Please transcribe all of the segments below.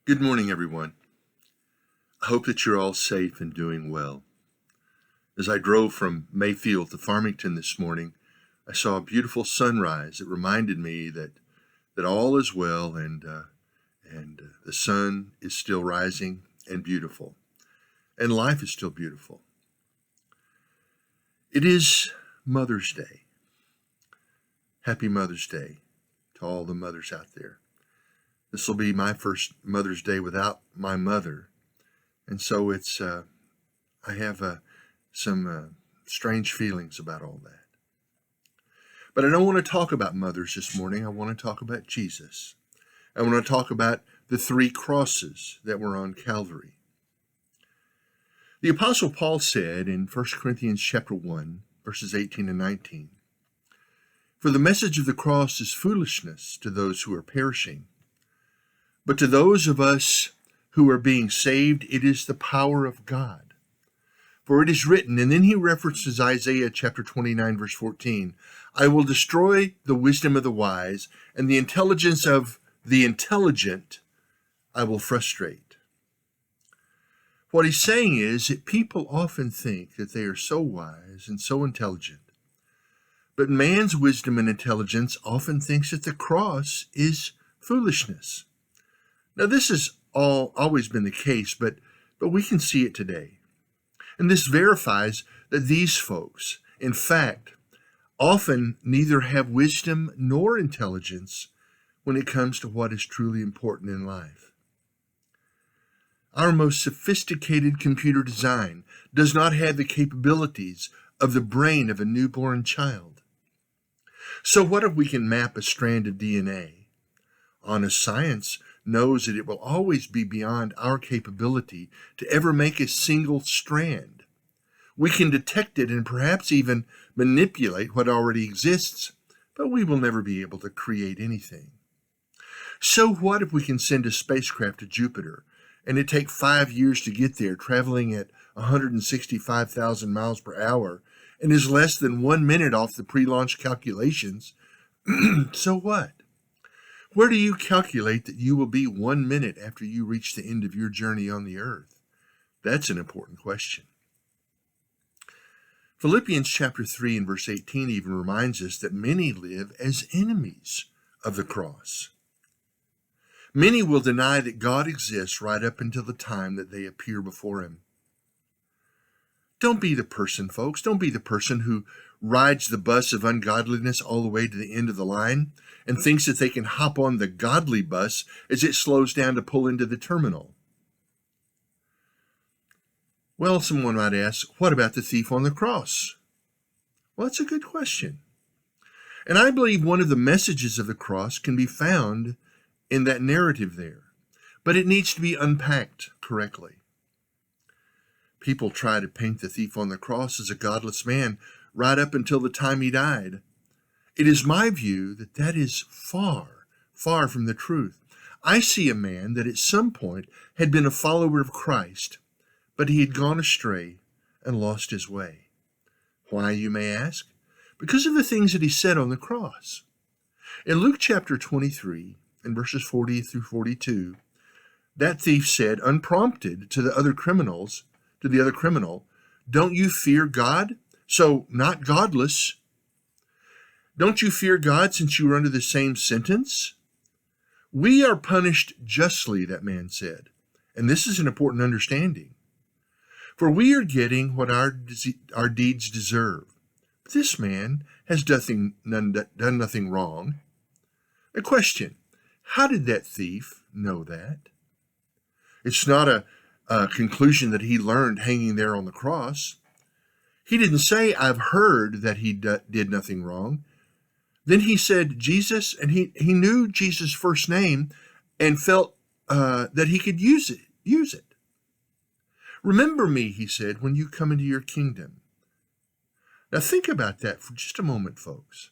Good morning, everyone. I hope that you're all safe and doing well. As I drove from Mayfield to Farmington this morning, I saw a beautiful sunrise. It reminded me that all is well and the sun is still rising and beautiful, and life is still beautiful. It is Mother's Day. Happy Mother's Day to all the mothers out there. This will be my first Mother's Day without my mother. And so I have some strange feelings about all that. But I don't want to talk about mothers this morning. I want to talk about Jesus. I want to talk about the three crosses that were on Calvary. The Apostle Paul said in 1 Corinthians chapter 1, verses 18 and 19, "For the message of the cross is foolishness to those who are perishing, but to those of us who are being saved, it is the power of God. For it is written," and then he references Isaiah chapter 29, verse 14, "I will destroy the wisdom of the wise, and the intelligence of the intelligent I will frustrate." What he's saying is that people often think that they are so wise and so intelligent, but man's wisdom and intelligence often thinks that the cross is foolishness. Now, this has always been the case, but we can see it today. And this verifies that these folks, in fact, often neither have wisdom nor intelligence when it comes to what is truly important in life. Our most sophisticated computer design does not have the capabilities of the brain of a newborn child. So what if we can map a strand of DNA? Honest science knows that it will always be beyond our capability to ever make a single strand. We can detect it and perhaps even manipulate what already exists, but we will never be able to create anything. So what if we can send a spacecraft to Jupiter and it take 5 years to get there, traveling at 165,000 miles per hour, and is less than 1 minute off the pre-launch calculations? So what? Where do you calculate that you will be 1 minute after you reach the end of your journey on the earth? That's an important question. Philippians chapter 3 and verse 18 even reminds us that many live as enemies of the cross. Many will deny that God exists right up until the time that they appear before him. Don't be the person, folks. Don't be the person who rides the bus of ungodliness all the way to the end of the line and thinks that they can hop on the godly bus as it slows down to pull into the terminal. Well, someone might ask, what about the thief on the cross? Well, that's a good question. And I believe one of the messages of the cross can be found in that narrative there, but it needs to be unpacked correctly. People try to paint the thief on the cross as a godless man right up until the time he died. It is my view that that is far, far from the truth. I see a man that at some point had been a follower of Christ, but he had gone astray and lost his way. Why, you may ask? Because of the things that he said on the cross. In Luke chapter 23, in verses 40 through 42, that thief said, unprompted, to the other criminal, "Don't you fear God? So not godless. Don't you fear God since you are under the same sentence?" "We are punished justly," that man said. And this is an important understanding. "For we are getting what our deeds deserve. But this man has done nothing wrong." A question: how did that thief know that? It's not a conclusion that he learned hanging there on the cross. He didn't say, "I've heard that he did nothing wrong." Then he said Jesus, and he knew Jesus' first name and felt that he could use it. "Remember me," he said, "when you come into your kingdom." Now think about that for just a moment, folks.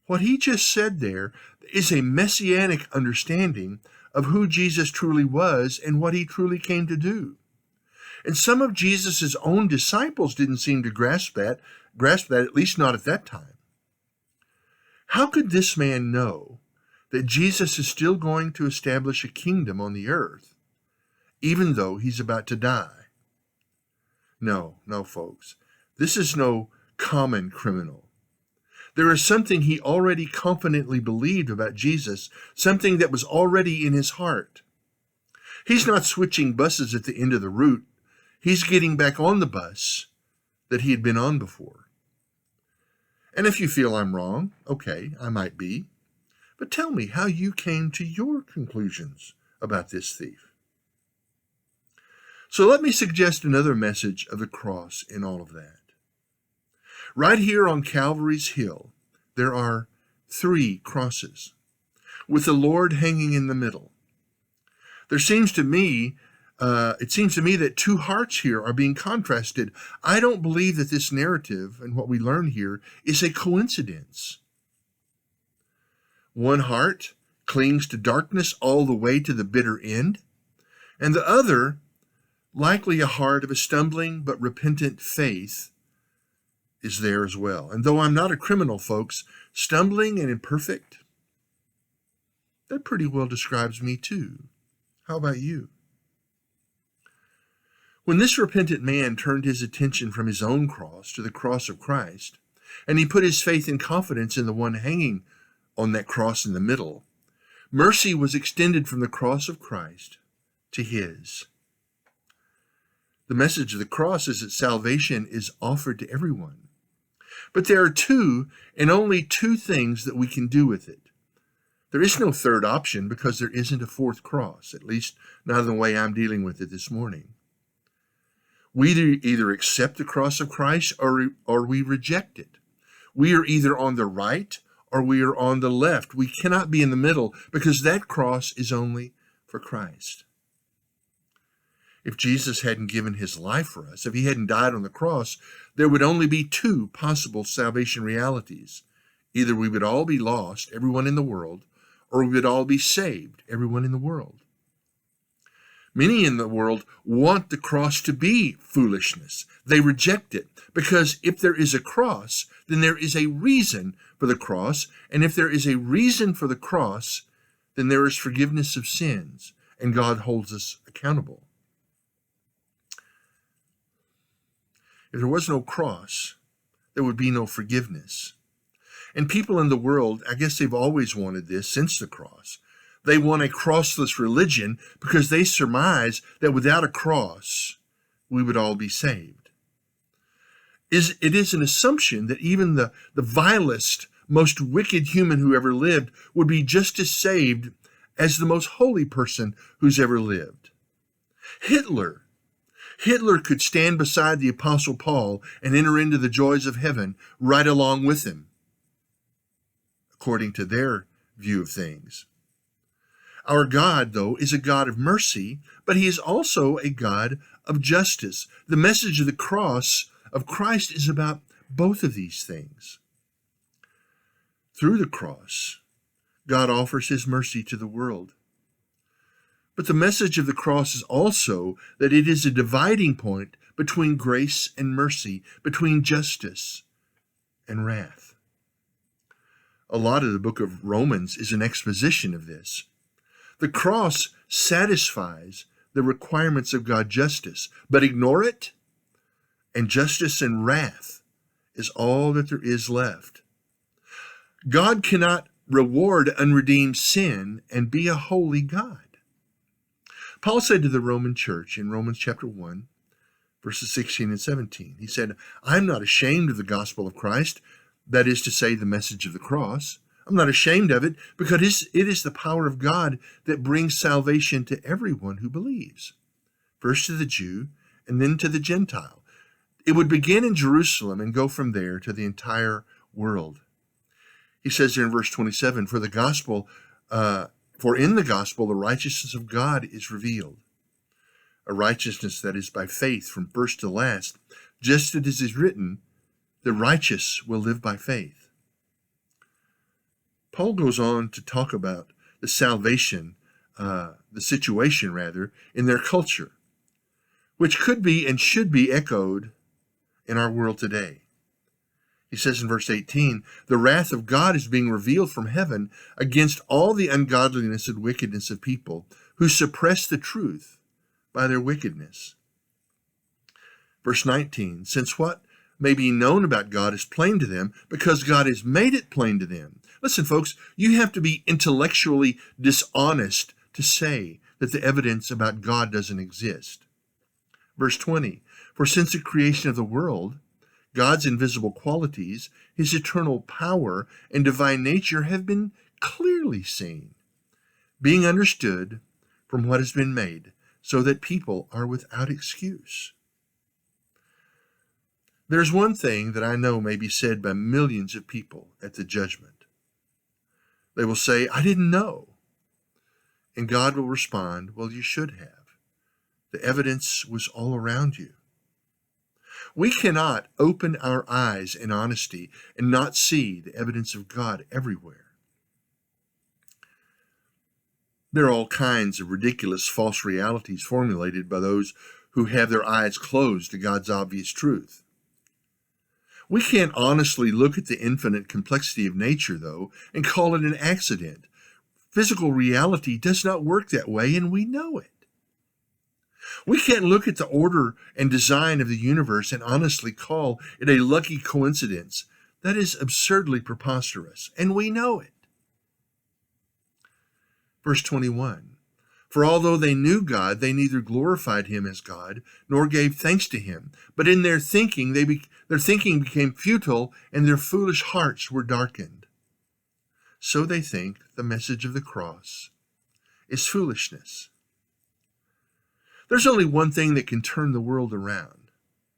What he just said there is a messianic understanding of who Jesus truly was and what he truly came to do. And some of Jesus' own disciples didn't seem to grasp that, at least not at that time. How could this man know that Jesus is still going to establish a kingdom on the earth, even though he's about to die. No, folks. This is no common criminal. There is something he already confidently believed about Jesus, something that was already in his heart. He's not switching buses at the end of the route. He's getting back on the bus that he had been on before. And if you feel I'm wrong, okay, I might be. But tell me how you came to your conclusions about this thief. So let me suggest another message of the cross in all of that. Right here on Calvary's hill, there are 3 crosses, with the Lord hanging in the middle. It seems to me that 2 hearts here are being contrasted. I don't believe that this narrative and what we learn here is a coincidence. One heart clings to darkness all the way to the bitter end, and the other, likely a heart of a stumbling but repentant faith, is there as well. And though I'm not a criminal, folks, stumbling and imperfect, that pretty well describes me too. How about you? When this repentant man turned his attention from his own cross to the cross of Christ, and he put his faith and confidence in the one hanging on that cross in the middle, mercy was extended from the cross of Christ to his. The message of the cross is that salvation is offered to everyone. But there are 2 and only 2 things that we can do with it. There is no third option because there isn't a 4th cross, at least not in the way I'm dealing with it this morning. We either accept the cross of Christ or we reject it. We are either on the right or we are on the left. We cannot be in the middle because that cross is only for Christ. If Jesus hadn't given his life for us, if he hadn't died on the cross, there would only be 2 possible salvation realities. Either we would all be lost, everyone in the world, or we would all be saved, everyone in the world. Many in the world want the cross to be foolishness. They reject it because if there is a cross, then there is a reason for the cross. And if there is a reason for the cross, then there is forgiveness of sins, and God holds us accountable. If there was no cross, there would be no forgiveness. And people in the world, I guess they've always wanted this since the cross. They want a crossless religion because they surmise that without a cross, we would all be saved. It is an assumption that even the vilest, most wicked human who ever lived would be just as saved as the most holy person who's ever lived. Hitler could stand beside the Apostle Paul and enter into the joys of heaven right along with him, according to their view of things. Our God, though, is a God of mercy, but he is also a God of justice. The message of the cross of Christ is about both of these things. Through the cross, God offers his mercy to the world. But the message of the cross is also that it is a dividing point between grace and mercy, between justice and wrath. A lot of the book of Romans is an exposition of this. The cross satisfies the requirements of God's justice, but ignore it, and justice and wrath is all that there is left. God cannot reward unredeemed sin and be a holy God. Paul said to the Roman church in Romans chapter 1, verses 16 and 17, he said, I'm not ashamed of the gospel of Christ, that is to say, the message of the cross. I'm not ashamed of it because it is the power of God that brings salvation to everyone who believes, first to the Jew and then to the Gentile. It would begin in Jerusalem and go from there to the entire world. He says there in verse 27, For in the gospel the righteousness of God is revealed, a righteousness that is by faith from first to last, just as it is written, the righteous will live by faith. Paul goes on to talk about the situation in their culture, which could be and should be echoed in our world today. He says in verse 18, the wrath of God is being revealed from heaven against all the ungodliness and wickedness of people who suppress the truth by their wickedness. Verse 19, since what may be known about God is plain to them because God has made it plain to them. Listen, folks, you have to be intellectually dishonest to say that the evidence about God doesn't exist. Verse 20, for since the creation of the world, God's invisible qualities, his eternal power and divine nature have been clearly seen, being understood from what has been made, so that people are without excuse. There's one thing that I know may be said by millions of people at the judgment. They will say, I didn't know. And God will respond, well, you should have. The evidence was all around you. We cannot open our eyes in honesty and not see the evidence of God everywhere. There are all kinds of ridiculous false realities formulated by those who have their eyes closed to God's obvious truth. We can't honestly look at the infinite complexity of nature, though, and call it an accident. Physical reality does not work that way, and we know it. We can't look at the order and design of the universe and honestly call it a lucky coincidence. That is absurdly preposterous, and we know it. Verse 21, for although they knew God, they neither glorified him as God nor gave thanks to him. But in their thinking, their thinking became futile, and their foolish hearts were darkened. So they think the message of the cross is foolishness. There's only one thing that can turn the world around,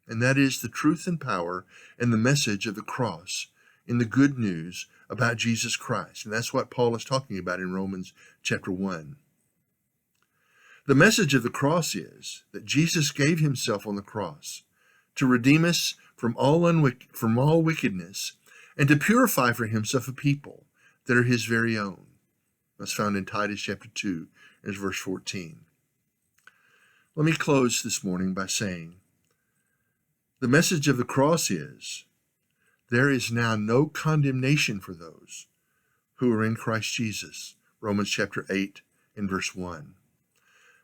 and that is the truth and power and the message of the cross in the good news about Jesus Christ. And that's what Paul is talking about in Romans chapter 1. The message of the cross is that Jesus gave himself on the cross to redeem us from all wickedness and to purify for himself a people that are his very own. That's found in Titus chapter 2, and verse 14. Let me close this morning by saying the message of the cross is there is now no condemnation for those who are in Christ Jesus. Romans chapter 8 and verse 1.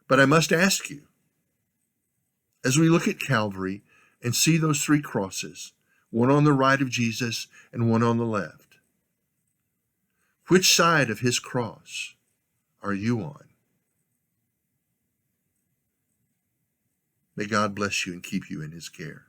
But I must ask you, as we look at Calvary and see those three crosses, one on the right of Jesus and one on the left, which side of his cross are you on? May God bless you and keep you in his care.